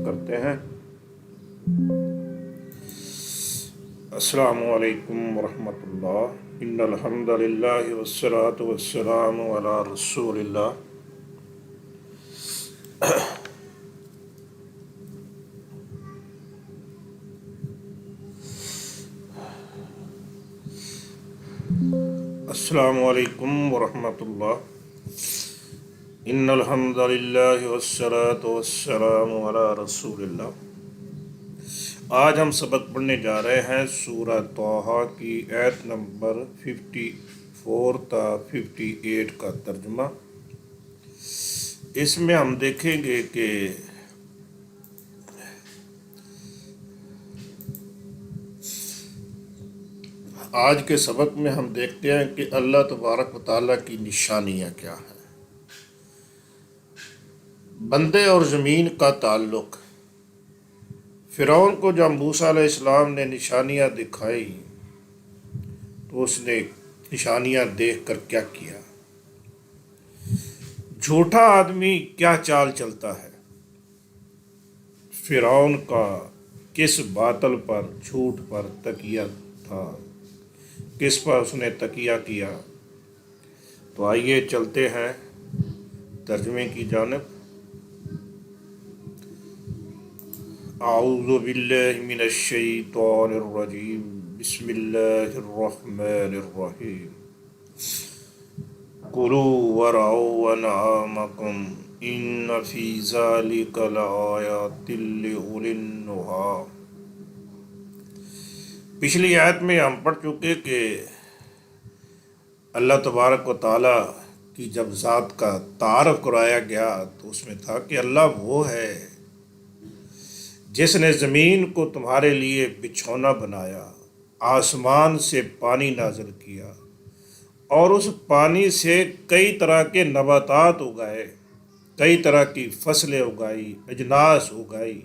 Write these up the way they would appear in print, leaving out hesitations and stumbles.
کرتے ہیں۔ السلام علیکم ورحمۃ اللہ۔ ان الحمد للہ والصلاۃ والسلام علی رسول اللہ۔ السلام علیکم ورحمۃ اللہ۔ ان الحمد للہ والصلاۃ والسلام علی رسول اللہ۔ آج ہم سبق پڑھنے جا رہے ہیں سورہ طٰہٰ کی آیت نمبر 54 تا 58 کا ترجمہ۔ اس میں ہم دیکھیں گے کہ آج کے سبق میں ہم دیکھتے ہیں کہ اللہ تبارک و تعالیٰ کی نشانیاں کیا ہیں۔ بندے اور زمین کا تعلق۔ فرعون کو جب موسیٰ علیہ السلام نے نشانیاں دکھائی تو اس نے نشانیاں دیکھ کر کیا کیا؟ جھوٹا آدمی کیا چال چلتا ہے؟ فرعون کا کس باطل پر، جھوٹ پر تکیہ تھا، کس پر اس نے تکیہ کیا؟ تو آئیے چلتے ہیں ترجمے کی جانب۔ اعوذ باللہ من الشیطان الرجیم، بسم اللہ الرحمن الرحیم۔ کلوا ورعوا انعامکم ان فی ذلک لآیات لأولی النہیٰ۔ پچھلی آیت میں ہم پڑھ چکے کہ اللہ تبارک و تعالیٰ کی جب ذات کا تعارف کرایا گیا تو اس میں تھا کہ اللہ وہ ہے جس نے زمین کو تمہارے لیے بچھونا بنایا، آسمان سے پانی نازل کیا اور اس پانی سے کئی طرح کے نباتات اگائے، کئی طرح کی فصلیں اگائی، اجناس اگائی۔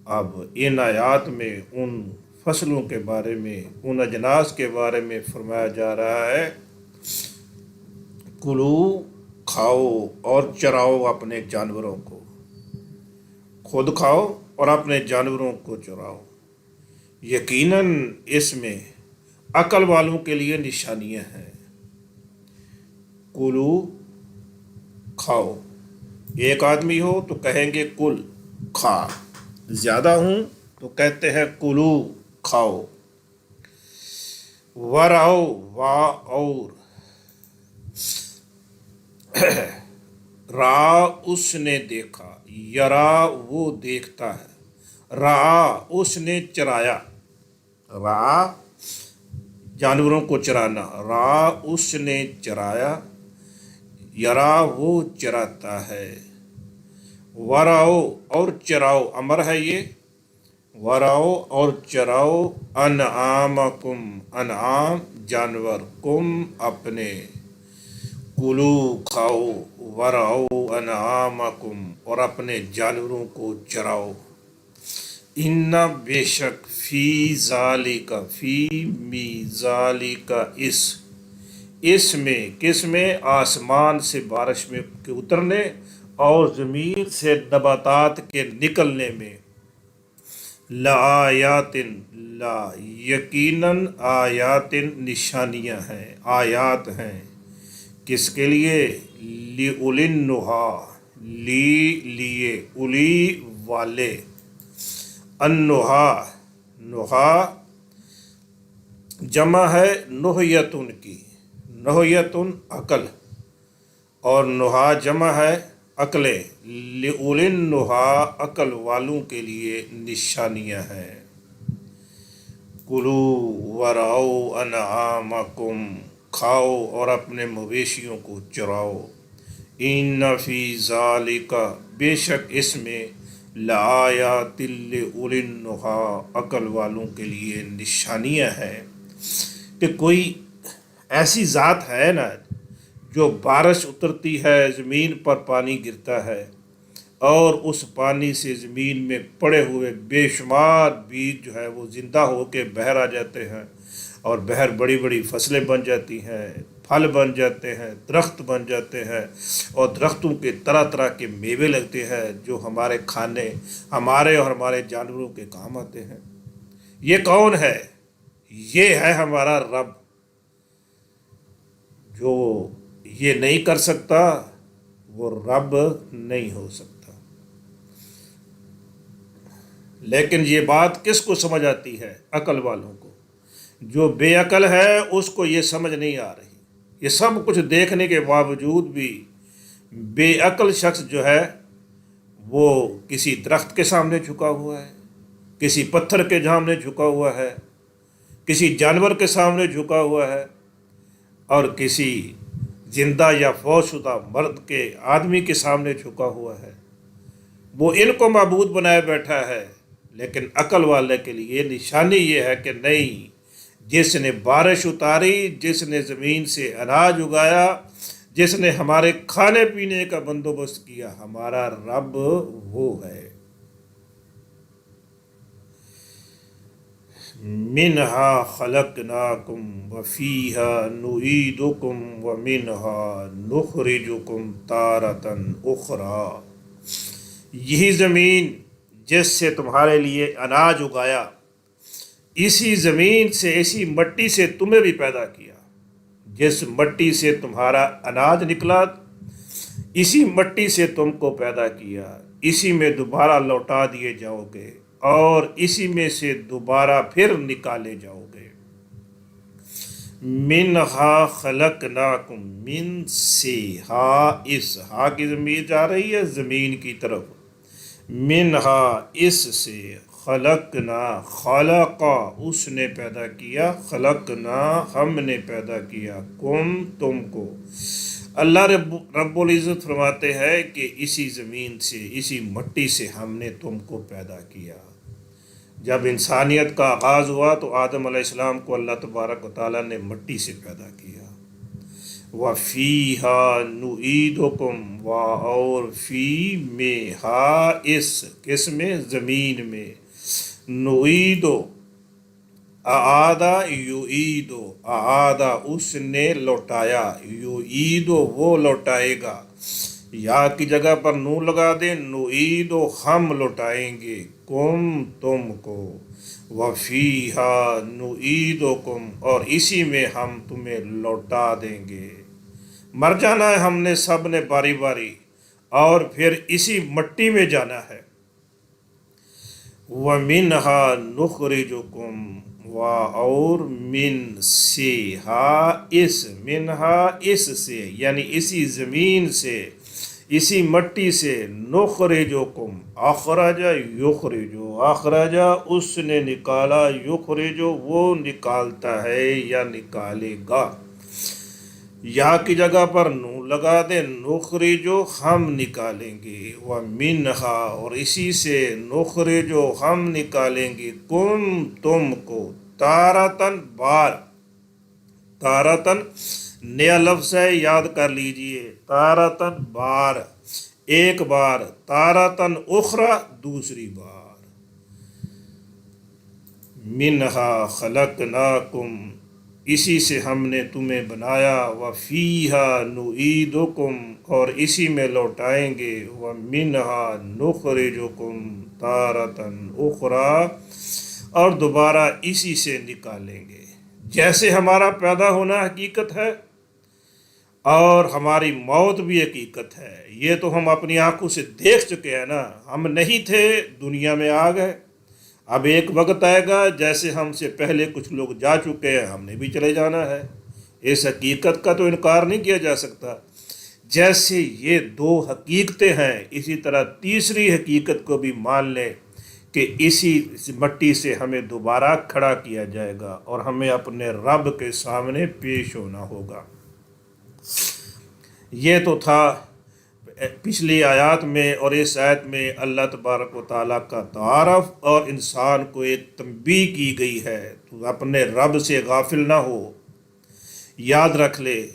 اب ان آیات میں ان فصلوں کے بارے میں، ان اجناس کے بارے میں فرمایا جا رہا ہے، کلو، کھاؤ اور چراؤ اپنے جانوروں کو، خود کھاؤ اور اپنے جانوروں کو چراؤ۔ یقیناً اس میں عقل والوں کے لیے نشانیاں ہیں۔ کلو، کھاؤ۔ ایک آدمی ہو تو کہیں گے کل، کھا۔ زیادہ ہوں تو کہتے ہیں کلو، کھاؤ۔ ورعو، وا اور، را اس نے دیکھا، یرا وہ دیکھتا ہے، را اس نے چرایا، را جانوروں کو چرانا، را اس نے چرایا، یرا وہ چراتا ہے۔ ورعو اور چراؤ، امر ہے یہ، ورعو اور چراؤ، انعامکم انعام جانور، کم اپنے، کلو کھاؤ، ورعو انعامکم اور اپنے جانوروں کو چراؤ۔ ان بے شک، فی ذالک، فی می ذالک، اس میں، کس میں؟ آسمان سے بارش میں کے اترنے اور زمین سے نباتات کے نکلنے میں، لآیات، لا یقیناً، آیات نشانیاں ہیں، آیات ہیں۔ کس کے لیے؟ لِأُولِي النُّہیٰ، لیے، اولی والے، النُّہیٰ، نُہیٰ جمع ہے نہیتن کی، نہیتن عقل، اور نُہیٰ جمع ہے عقلیں۔ لِأُولِي النُّہیٰ عقل والوں کے لیے نشانیاں ہیں۔ کلو ورعو انعامکم، کھاؤ اور اپنے مویشیوں کو چراؤ۔ ان فی ذالک، بے شک اس میں، لآیات لأولی النہیٰ عقل والوں کے لیے نشانیاں ہیں۔ کہ کوئی ایسی ذات ہے نا جو بارش اترتی ہے، زمین پر پانی گرتا ہے اور اس پانی سے زمین میں پڑے ہوئے بے شمار بیج جو ہے وہ زندہ ہو کے باہر آ جاتے ہیں اور باہر بڑی بڑی فصلیں بن جاتی ہیں، پھل بن جاتے ہیں، درخت بن جاتے ہیں، اور درختوں کے طرح طرح کے میوے لگتے ہیں جو ہمارے کھانے، ہمارے اور ہمارے جانوروں کے کام آتے ہیں۔ یہ کون ہے؟ یہ ہے ہمارا رب۔ جو یہ نہیں کر سکتا وہ رب نہیں ہو سکتا۔ لیکن یہ بات کس کو سمجھ آتی ہے؟ عقل والوں کو۔ جو بے عقل ہے اس کو یہ سمجھ نہیں آ رہی۔ یہ سب کچھ دیکھنے کے باوجود بھی بے عقل شخص جو ہے وہ کسی درخت کے سامنے جھکا ہوا ہے، کسی پتھر کے سامنے جھکا ہوا ہے، کسی جانور کے سامنے جھکا ہوا ہے، اور کسی زندہ یا فوت شدہ مرد کے آدمی کے سامنے جھکا ہوا ہے۔ وہ ان کو معبود بنائے بیٹھا ہے۔ لیکن عقل والے کے لیے نشانی یہ ہے کہ نہیں، جس نے بارش اتاری، جس نے زمین سے اناج اگایا، جس نے ہمارے کھانے پینے کا بندوبست کیا، ہمارا رب وہ ہے۔ منہا خلقناکم وفیہا نعیدکم ومنہا نخرجکم تارۃ اخری۔ یہی زمین جس سے تمہارے لیے اناج اگایا، اسی زمین سے، اسی مٹی سے تمہیں بھی پیدا کیا۔ جس مٹی سے تمہارا اناج نکلا، اسی مٹی سے تم کو پیدا کیا، اسی میں دوبارہ لوٹا دیے جاؤ گے، اور اسی میں سے دوبارہ پھر نکالے جاؤ گے۔ منہا خلقناکم، من سے، اس ہا کی ضمیر جا رہی ہے زمین کی طرف۔ منہا، اس سے، خلقنا، خلقا، اس نے پیدا کیا، خلقنا، ہم نے پیدا کیا، کم، تم کو۔ اللہ رب العزت فرماتے ہیں کہ اسی زمین سے، اسی مٹی سے ہم نے تم کو پیدا کیا۔ جب انسانیت کا آغاز ہوا تو آدم علیہ السلام کو اللہ تبارک و تعالیٰ نے مٹی سے پیدا کیا۔ وَفِيهَا نُعِيدُكُمْ، اور فی میں، اس، کس میں؟ زمین میں۔ نعیدو، اعادہ یعیدو، اعادہ اس نے لوٹایا، یعیدو وہ لوٹائے گا۔ یا کی جگہ پر نون لگا دیں، نعیدو ہم لوٹائیں گے، کم، تم کو۔ وَفِيهَا نُعِيدُكُمْ، اور اسی میں ہم تمہیں لوٹا دیں گے۔ مر جانا ہے ہم نے سب نے باری باری، اور پھر اسی مٹی میں جانا ہے۔ وَمِنْهَا نُخْرِجُكُمْ، اور من سے، اس، منہا اس سے، یعنی اسی زمین سے، اسی مٹی سے، نخرجکم، اخرج یخرج، اخرج اس نے نکالا، یخرج وہ نکالتا ہے یا نکالے گا۔ یا کی جگہ پر نون لگا دیں، نخرجو ہم نکالیں گے، ومنہا اور اسی سے، نخرجو ہم نکالیں گے، کم تم کو، تارتن بار۔ تارتن نیا لفظ ہے، یاد کر لیجئے، تارتن بار، ایک بار، تارتن اخرى دوسری بار۔ منہا خلقناکم، اسی سے ہم نے تمہیں بنایا، وفیہا نعیدکم، اور اسی میں لوٹائیں گے، ومنہا نخرجکم تارۃ اخری، اور دوبارہ اسی سے نکالیں گے۔ جیسے ہمارا پیدا ہونا حقیقت ہے اور ہماری موت بھی حقیقت ہے، یہ تو ہم اپنی آنکھوں سے دیکھ چکے ہیں نا۔ ہم نہیں تھے، دنیا میں آ گئے۔ اب ایک وقت آئے گا جیسے ہم سے پہلے کچھ لوگ جا چکے ہیں، ہم نے بھی چلے جانا ہے۔ اس حقیقت کا تو انکار نہیں کیا جا سکتا۔ جیسے یہ دو حقیقتیں ہیں، اسی طرح تیسری حقیقت کو بھی مان لیں کہ اسی مٹی سے ہمیں دوبارہ کھڑا کیا جائے گا اور ہمیں اپنے رب کے سامنے پیش ہونا ہوگا۔ یہ تو تھا پچھلی آیات میں، اور اس آیت میں اللہ تبارک و تعالیٰ کا تعارف اور انسان کو ایک تنبیہ کی گئی ہے، تو اپنے رب سے غافل نہ ہو۔ یاد رکھ لے،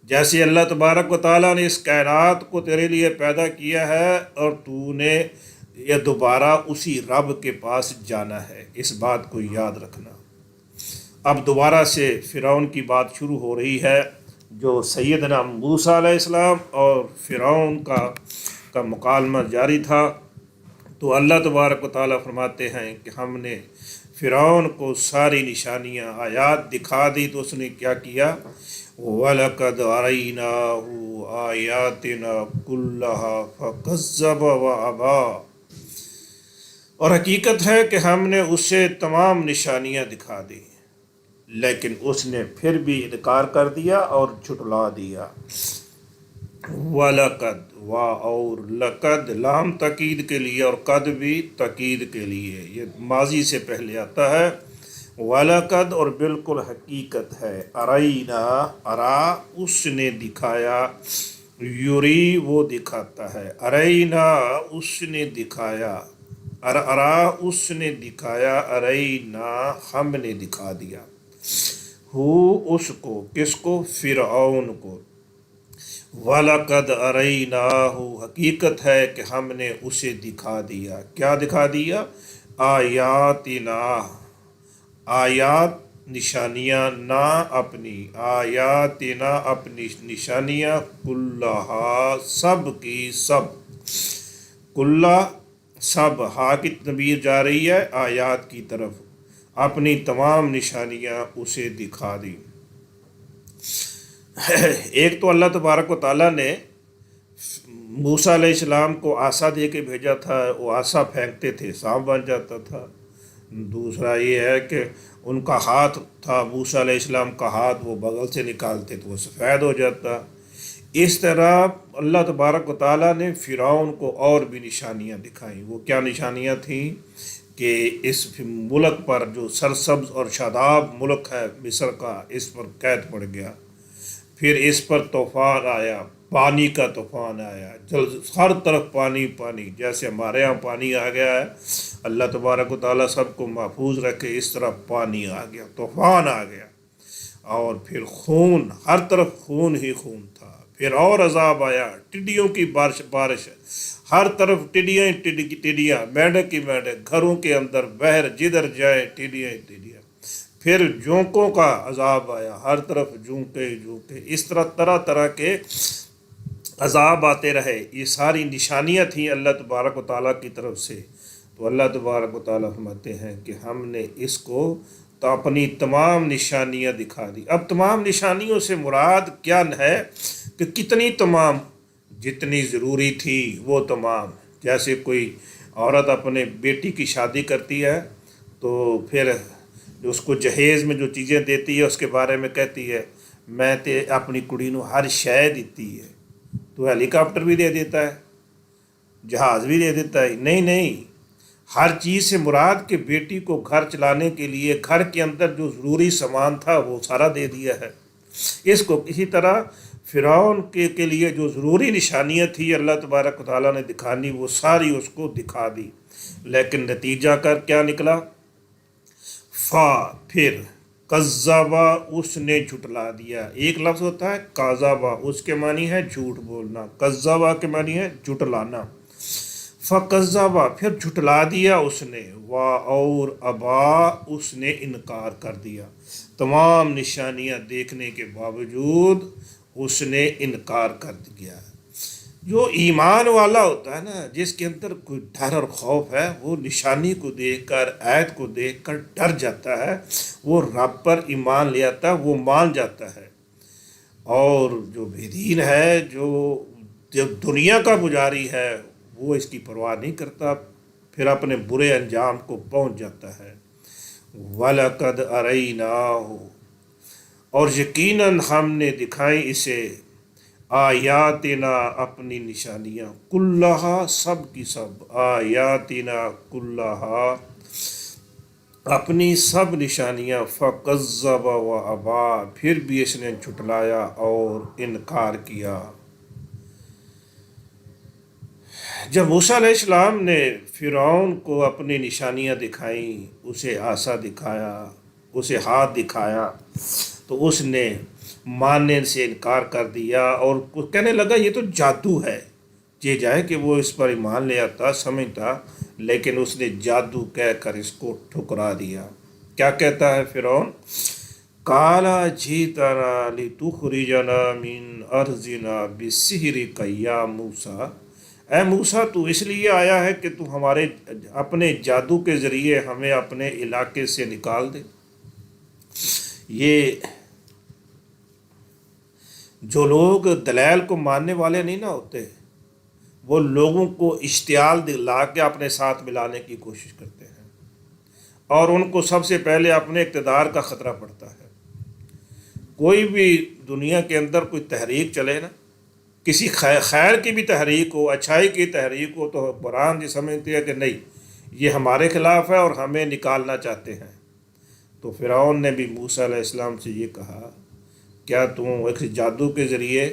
جیسے اللہ تبارک و تعالیٰ نے اس کائنات کو تیرے لیے پیدا کیا ہے، اور تو نے یہ دوبارہ اسی رب کے پاس جانا ہے، اس بات کو یاد رکھنا۔ اب دوبارہ سے فرعون کی بات شروع ہو رہی ہے، جو سیدنا موسیٰ علیہ السلام اور فرعون کا مکالمہ جاری تھا، تو اللہ تبارک و تعالیٰ فرماتے ہیں کہ ہم نے فرعون کو ساری نشانیاں آیات دکھا دی، تو اس نے کیا کیا؟ وَلَقَدْ أَرَيْنَاهُ آيَاتِنَا كُلَّهَا فَكَذَّبَ وَأَبَىٰ۔ اور حقیقت ہے کہ ہم نے اسے تمام نشانیاں دکھا دی، لیکن اس نے پھر بھی انکار کر دیا اور جھٹلا دیا۔ وَلَقَدْ اور لقد لام تاکید کے لیے اور قد بھی تاکید کے لیے، یہ ماضی سے پہلے آتا ہے۔ وَلَقَدْ اور بالکل حقیقت ہے، اَرَيْنَا ارا اس نے دکھایا، یوری وہ دکھاتا ہے، اَرَيْنَا اس نے دکھایا، ارا اس نے دکھایا، اَرَيْنَا ہم نے دکھا دیا، ہو اس کو، کس کو؟ فرعون کو۔ وَلَقَدْ أَرَيْنَاهُ حقیقت ہے کہ ہم نے اسے دکھا دیا، کیا دکھا دیا؟ آیاتنا آیات نشانیاں، نا اپنی، آیاتنا اپنی نشانیاں، کلہا سب کی سب، کلہ سب، ہا کی تنویر جا رہی ہے آیات کی طرف، اپنی تمام نشانیاں اسے دکھا دی۔ ایک تو اللہ تبارک و تعالیٰ نے موسیٰ علیہ السلام کو عصا دے کے بھیجا تھا، وہ عصا پھینکتے تھے سانپ بن جاتا تھا۔ دوسرا یہ ہے کہ ان کا ہاتھ تھا، موسیٰ علیہ السلام کا ہاتھ، وہ بغل سے نکالتے تو وہ سفید ہو جاتا۔ اس طرح اللہ تبارک و تعالیٰ نے فرعون کو اور بھی نشانیاں دکھائیں۔ وہ کیا نشانیاں تھیں؟ کہ اس ملک پر جو سرسبز اور شاداب ملک ہے مصر کا، اس پر قید پڑ گیا، پھر اس پر طوفان آیا، پانی کا طوفان آیا، ہر طرف پانی پانی، جیسے ہمارے ہاں پانی آ گیا ہے، اللہ تبارک و تعالیٰ سب کو محفوظ رکھے، اس طرح پانی آ گیا، طوفان آ گیا، اور پھر خون، ہر طرف خون ہی خون تھا۔ پھر اور عذاب آیا، ٹڈیوں کی بارش، ہر طرف ٹڈیاں، میںڈک کی میںڈک، گھروں کے اندر بہر، جدھر جائے ٹڈیاں ٹڈیاں۔ پھر جونکوں کا عذاب آیا، ہر طرف جونکے جونکے، اس طرح طرح کے عذاب آتے رہے۔ یہ ساری نشانیاں تھیں اللہ تبارک و تعالیٰ کی طرف سے۔ تو اللہ تبارک و تعالیٰ فرماتے ہیں کہ ہم نے اس کو تو اپنی تمام نشانیاں دکھا دی۔ اب تمام نشانیوں سے مراد کیا ہے؟ کہ کتنی تمام؟ جتنی ضروری تھی وہ تمام۔ جیسے کوئی عورت اپنے بیٹی کی شادی کرتی ہے تو پھر اس کو جہیز میں جو چیزیں دیتی ہے اس کے بارے میں کہتی ہے میں تے اپنی کڑی نو ہر شے دیتی ہے۔ تو ہیلی کاپٹر بھی دے دیتا ہے، جہاز بھی دے دیتا ہے؟ نہیں، ہر چیز سے مراد کہ بیٹی کو گھر چلانے کے لیے گھر کے اندر جو ضروری سامان تھا وہ سارا دے دیا ہے اس کو۔ اسی طرح فرعون کے لیے جو ضروری نشانیاں تھیں اللہ تبارک و تعالیٰ نے دکھانی، وہ ساری اس کو دکھا دی، لیکن نتیجہ کر کیا نکلا؟ پھر کذبا اس نے جھٹلا دیا۔ ایک لفظ ہوتا ہے کاذبا، اس کے معنی ہے جھوٹ بولنا، کذبا کے معنی ہے جھٹلانا۔ فکذبا پھر جھٹلا دیا اس نے، اور ابا اس نے انکار کر دیا، تمام نشانیاں دیکھنے کے باوجود اس نے انکار کر دیا۔ جو ایمان والا ہوتا ہے نا، جس کے اندر کوئی ڈر اور خوف ہے، وہ نشانی کو دیکھ کر، آیت کو دیکھ کر ڈر جاتا ہے، وہ رب پر ایمان لے آتا ہے، وہ مان جاتا ہے۔ اور جو بے دین ہے، جو دنیا کا پجاری ہے، وہ اس کی پرواہ نہیں کرتا، پھر اپنے برے انجام کو پہنچ جاتا ہے۔ وَلَقَدْ أَرَيْنَاهُ اور یقیناً ہم نے دکھائیں اسے، آیاتنا اپنی نشانیاں، کلہا سب کی سب، آیاتنا کلہا اپنی سب نشانیاں، فکذب وابا پھر بھی اس نے جھٹلایا اور انکار کیا۔ جب موسیٰ علیہ السلام نے فرعون کو اپنی نشانیاں دکھائیں، اسے عصا دکھایا، اسے ہاتھ دکھایا، تو اس نے ماننے سے انکار کر دیا اور کہنے لگا یہ تو جادو ہے۔ یہ جائے کہ وہ اس پر ایمان لے آتا، سمجھتا، لیکن اس نے جادو کہہ کر اس کو ٹھکرا دیا۔ کیا کہتا ہے فرعون؟ کالا جیتنا لتخرجنا من ارضنا بسحرک یا موسیٰ، اے موسیٰ تو اس لیے آیا ہے کہ تو ہمارے اپنے جادو کے ذریعے ہمیں اپنے علاقے سے نکال دے۔ یہ جو لوگ دلائل کو ماننے والے نہیں نہ ہوتے، وہ لوگوں کو اشتعال دلا کے اپنے ساتھ ملانے کی کوشش کرتے ہیں، اور ان کو سب سے پہلے اپنے اقتدار کا خطرہ پڑتا ہے۔ کوئی بھی دنیا کے اندر کوئی تحریک چلے نا، کسی خیر کی بھی تحریک ہو، اچھائی کی تحریک ہو، تو قرآن یہ سمجھتے ہیں کہ نہیں، یہ ہمارے خلاف ہے اور ہمیں نکالنا چاہتے ہیں۔ تو فرعون نے بھی موسیٰ علیہ السلام سے یہ کہا، کیا تم ایک جادو کے ذریعے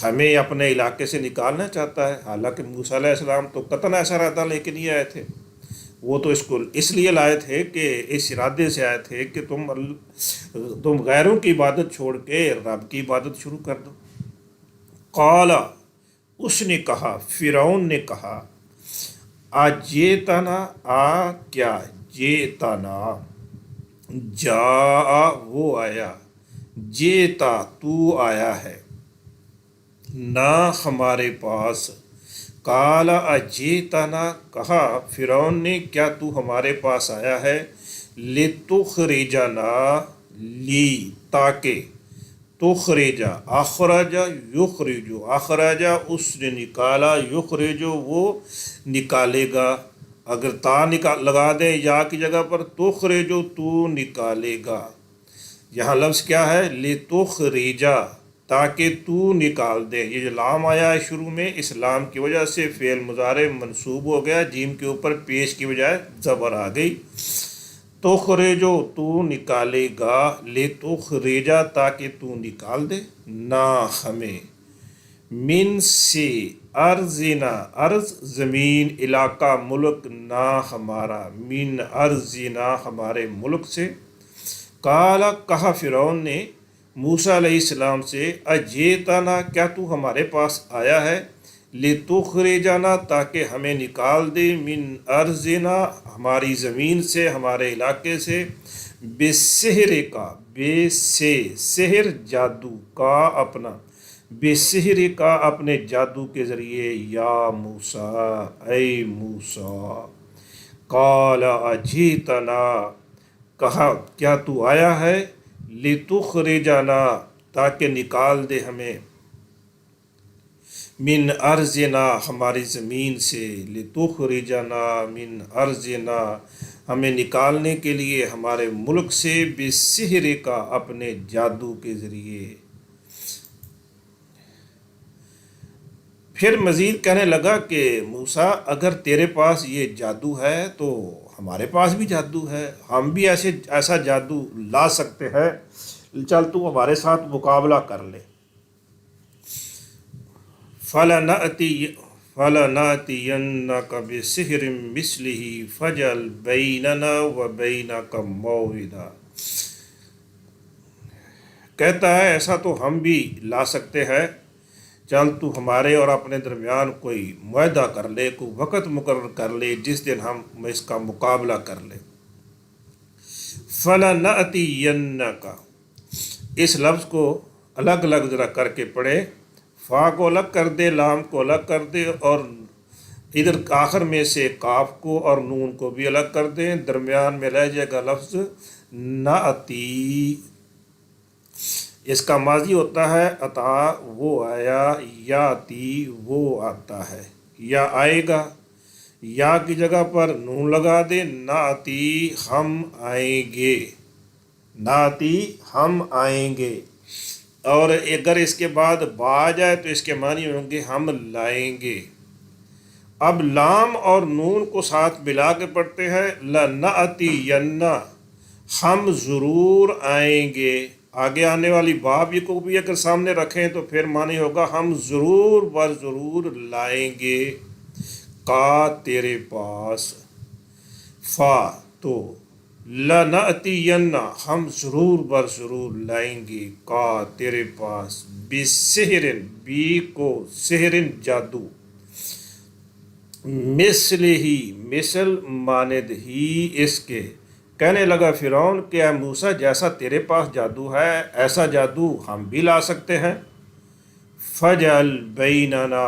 ہمیں اپنے علاقے سے نکالنا چاہتا ہے؟ حالانکہ موسیٰ علیہ السلام تو قطعاً ایسا ارادہ لے کے نہیں آئے تھے، وہ تو اس کو اس لیے لائے تھے کہ اس ارادے سے آئے تھے کہ تم غیروں کی عبادت چھوڑ کے رب کی عبادت شروع کر دو۔ قال، اس نے کہا، فرعون نے کہا، اجیتنا، کیا جیتنا، جا وہ آیا، جیتا تو آیا ہے، نہ ہمارے پاس، قال اجیتنا، کہا فرعون نے، کیا تو ہمارے پاس آیا ہے، لتخرجنا، لی تاکہ، تخرجا اخرج یخرج، اخرجا اس نے نکالا، یخرج وہ نکالے گا، اگر تا لگا دیں یا کی جگہ پر، تخرج تو نکالے گا۔ یہاں لفظ کیا ہے، لتخرجا، تاکہ تو نکال دے۔ یہ جو لام آیا ہے شروع میں، اس لام کی وجہ سے فعل مضارع منصوب ہو گیا، جیم کے اوپر پیش کی بجائے زبر آ گئی۔ تخرجو تو نکالے گا، لتخرجا تاکہ تو نکال دے، نہ ہمیں، من سے، ارضنا، ارض زمین، علاقہ ملک، نہ ہمارا، من ارضنا ہمارے ملک سے۔ قال، کہا فرعون نے موسیٰ علیہ السلام سے، اجیتنا، کیا تو ہمارے پاس آیا ہے، لتخرجنا تاکہ ہمیں نکال دے، من ارضنا ہماری زمین سے، ہمارے علاقے سے، بسحر کا، بے سے، سحر جادو، کا اپنا، بسحر کا اپنے جادو کے ذریعے، یا موسیٰ اے موسیٰ، قال اجیتنا، کہا کیا تو آیا ہے، لتخرجنا تاکہ نکال دے ہمیں، من ارضنا ہماری زمین سے، لتخرجنا من ارضنا ہمیں نکالنے کے لیے ہمارے ملک سے، بسحر کا اپنے جادو کے ذریعے۔ پھر مزید کہنے لگا کہ موسیٰ اگر تیرے پاس یہ جادو ہے تو ہمارے پاس بھی جادو ہے، ہم بھی ایسا جادو لا سکتے ہیں، چل تو ہمارے ساتھ مقابلہ کر لے۔ فَلَنَأْتِيَنَّكَ بِسِحْرٍ مِثْلِهِ فَاجْعَلْ بَيْنَنَا وَبَيْنَكَ مَوْعِدًا، کہتا ہے ایسا تو ہم بھی لا سکتے ہیں، چل تو ہمارے اور اپنے درمیان کوئی معاہدہ کر لے، کوئی وقت مقرر کر لے جس دن ہم اس کا مقابلہ کر لیں۔ فَلَنَأْتِيَنَّكَ، اس لفظ کو الگ الگ ذرا کر کے پڑھے، فا کو الگ کر دے، لام کو الگ کر دے، اور ادھر آخر میں سے کاف کو اور نون کو بھی الگ کر دیں، درمیان میں رہ جائے گا لفظ ناتی۔ اس کا ماضی ہوتا ہے عطا، وہ آیا، یاتی وہ آتا ہے، یا آئے گا، یا کی جگہ پر نون لگا دے، ناتی ہم آئیں گے، ناتی ہم آئیں گے، اور اگر اس کے بعد با آ جائے تو اس کے معنی ہوں گے ہم لائیں گے۔ اب لام اور نون کو ساتھ ملا کے پڑھتے ہیں، لَنَأْتِيَنَّ، ہم ضرور آئیں گے، آگے آنے والی با بھی کو بھی اگر سامنے رکھیں تو پھر معنی ہوگا ہم ضرور بر ضرور لائیں گے، کا تیرے پاس، فا تو، لَنَأْتِيَنَّ ہم ضرور بر ضرور لائیں گے، کا تیرے پاس، بِسِحْرٍ بی کو، سحرٍ جادو، مثل ہی، مثل مانند ہی اس کے، کہنے لگا فرعون کہ اے موسیٰ جیسا تیرے پاس جادو ہے ایسا جادو ہم بھی لا سکتے ہیں۔ فجعل بیننا،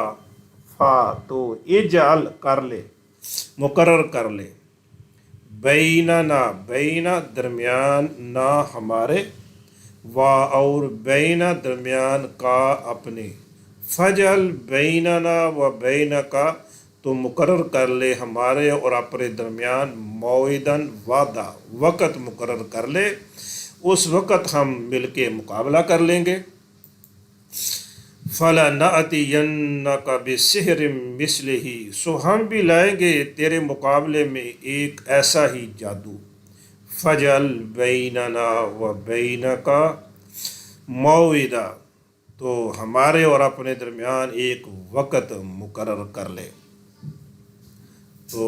فا تو اجعل کر لے، مقرر کر لے، بیننا بینا درمیان نہ ہمارے، وا اور بینا درمیان کا اپنے، فجعل بیننا و بینکا تو مقرر کر لے ہمارے اور اپنے درمیان، موعدن وعدہ، وقت مقرر کر لے، اس وقت ہم مل کے مقابلہ کر لیں گے۔ فَلَنَأْتِيَنَّكَ بِسِحْرٍ مِثْلِهِ، سو ہم بھی لائیں گے تیرے مقابلے میں ایک ایسا ہی جادو۔ فَجْعَلْ بَيْنَنَا وَبَيْنَكَ مَوْعِدًا، تو ہمارے اور اپنے درمیان ایک وقت مقرر کر لے۔ تو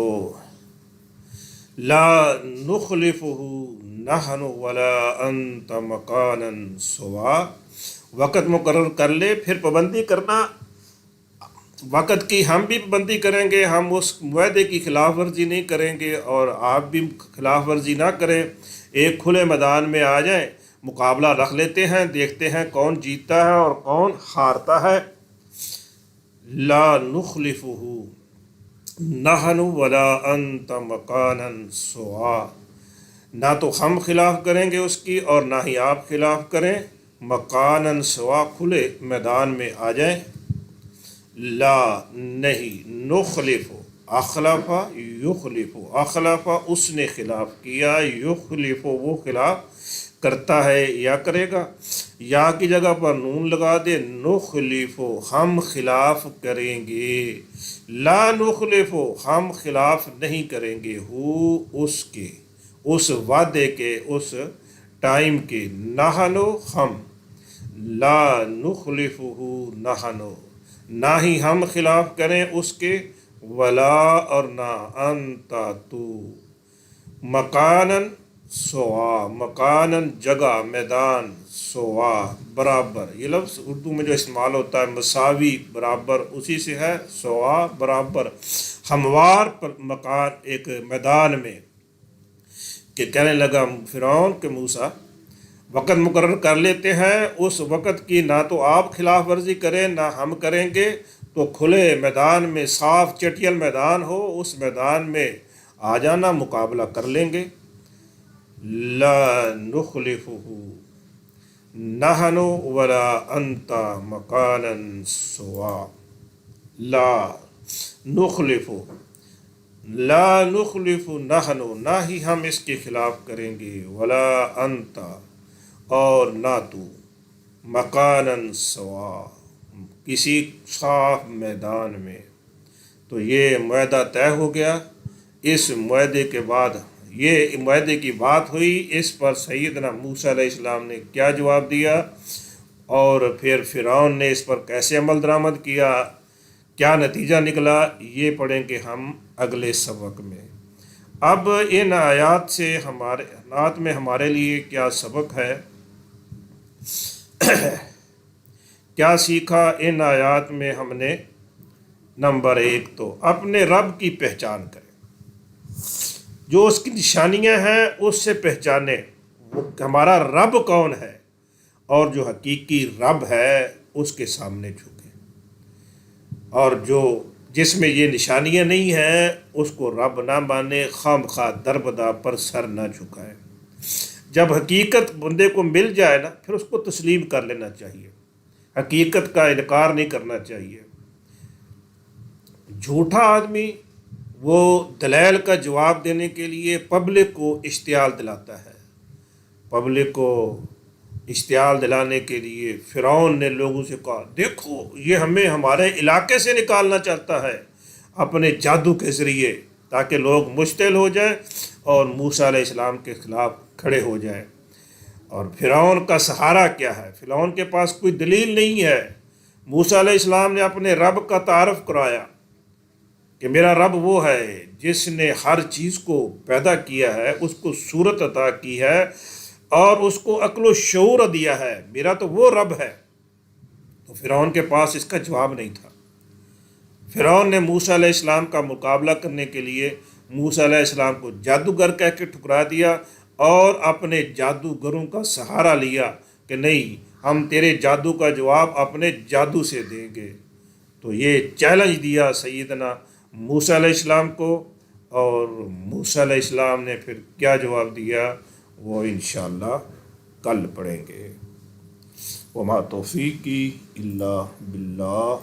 لا نخلفہ نحن ولا انت مکانا سوا، وقت مقرر کر لے، پھر پابندی کرنا وقت کی، ہم بھی پابندی کریں گے، ہم اس معاہدے کی خلاف ورزی نہیں کریں گے اور آپ بھی خلاف ورزی نہ کریں، ایک کھلے میدان میں آ جائیں، مقابلہ رکھ لیتے ہیں، دیکھتے ہیں کون جیتتا ہے اور کون ہارتا ہے۔ لا نخلفہ نحن ولا انت مکانا سوا، نہ تو ہم خلاف کریں گے اس کی اور نہ ہی آپ خلاف کریں، مکانن سوا کھلے میدان میں آ جائیں۔ لا نہیں، نخلف اخلف یخلف، اخلف اس نے خلاف کیا، یخلف وہ خلاف کرتا ہے یا کرے گا، یا کی جگہ پر نون لگا دے، نخلف ہم خلاف کریں گے، لا نخلف ہم خلاف نہیں کریں گے، ہو اس کے، اس وعدے کے، اس ٹائم کے، نحنو ہم، لا نخلفہ نحنو نہ ہی ہم خلاف کریں اس کے، ولا اور نہ انتا تو، مکانن سوا، مکانن جگہ، میدان، سوا برابر، یہ لفظ اردو میں جو استعمال ہوتا ہے مساوی، برابر، اسی سے ہے، سوا برابر، ہموار پر مکان، ایک میدان میں۔ کہ کہنے لگا فرعون کہ موسیٰ وقت مقرر کر لیتے ہیں، اس وقت کی نہ تو آپ خلاف ورزی کریں نہ ہم کریں گے، تو کھلے میدان میں، صاف چٹیل میدان ہو، اس میدان میں آ جانا، مقابلہ کر لیں گے۔ لا نخلفہ نحن ولا انت مکانا سوا، لا نخلف، لا نخلف نحن نہ ہی ہم اس کے خلاف کریں گے، ولا انت اور نہ تو، مکانن سوا کسی صاف میدان میں۔ تو یہ معاہدہ طے ہو گیا۔ اس معاہدے کے بعد یہ معاہدے کی بات ہوئی، اس پر سیدنا موسیٰ علیہ السلام نے کیا جواب دیا اور پھر فرعون نے اس پر کیسے عمل درآمد کیا، کیا نتیجہ نکلا، یہ پڑھیں گے ہم اگلے سبق میں۔ اب ان آیات سے آیات میں ہمارے لیے کیا سبق ہے، کیا سیکھا ان آیات میں ہم نے؟ نمبر 1 تو اپنے رب کی پہچان کریں، جو اس کی نشانیاں ہیں اس سے پہچانیں، وہ ہمارا رب کون ہے، اور جو حقیقی رب ہے اس کے سامنے جھکیں، اور جس میں یہ نشانیاں نہیں ہیں اس کو رب نہ مانے، خام خواہ دربدر پر سر نہ جھکائے۔ جب حقیقت بندے کو مل جائے نا، پھر اس کو تسلیم کر لینا چاہیے، حقیقت کا انکار نہیں کرنا چاہیے۔ جھوٹا آدمی وہ دلائل کا جواب دینے کے لیے پبلک کو اشتعال دلاتا ہے، پبلک کو اشتعال دلانے کے لیے فرعون نے لوگوں سے کہا دیکھو یہ ہمیں ہمارے علاقے سے نکالنا چاہتا ہے اپنے جادو کے ذریعے، تاکہ لوگ مشتعل ہو جائیں اور موسیٰ علیہ السلام کے خلاف کھڑے ہو جائیں۔ اور فرعون کا سہارا کیا ہے؟ فرعون کے پاس کوئی دلیل نہیں ہے۔ موسیٰ علیہ السلام نے اپنے رب کا تعارف کرایا کہ میرا رب وہ ہے جس نے ہر چیز کو پیدا کیا ہے، اس کو صورت عطا کی ہے اور اس کو عقل و شعور دیا ہے، میرا تو وہ رب ہے۔ تو فرعون کے پاس اس کا جواب نہیں تھا۔ فرعون نے موسیٰ علیہ السلام کا مقابلہ کرنے کے لیے موسیٰ علیہ السلام کو جادوگر کہہ کے ٹھکرا دیا اور اپنے جادوگروں کا سہارا لیا کہ نہیں، ہم تیرے جادو کا جواب اپنے جادو سے دیں گے۔ تو یہ چیلنج دیا سیدنا موسیٰ علیہ السلام کو، اور موسیٰ علیہ السلام نے پھر کیا جواب دیا وہ انشاءاللہ کل پڑھیں گے۔ وما توفیقی الا باللہ۔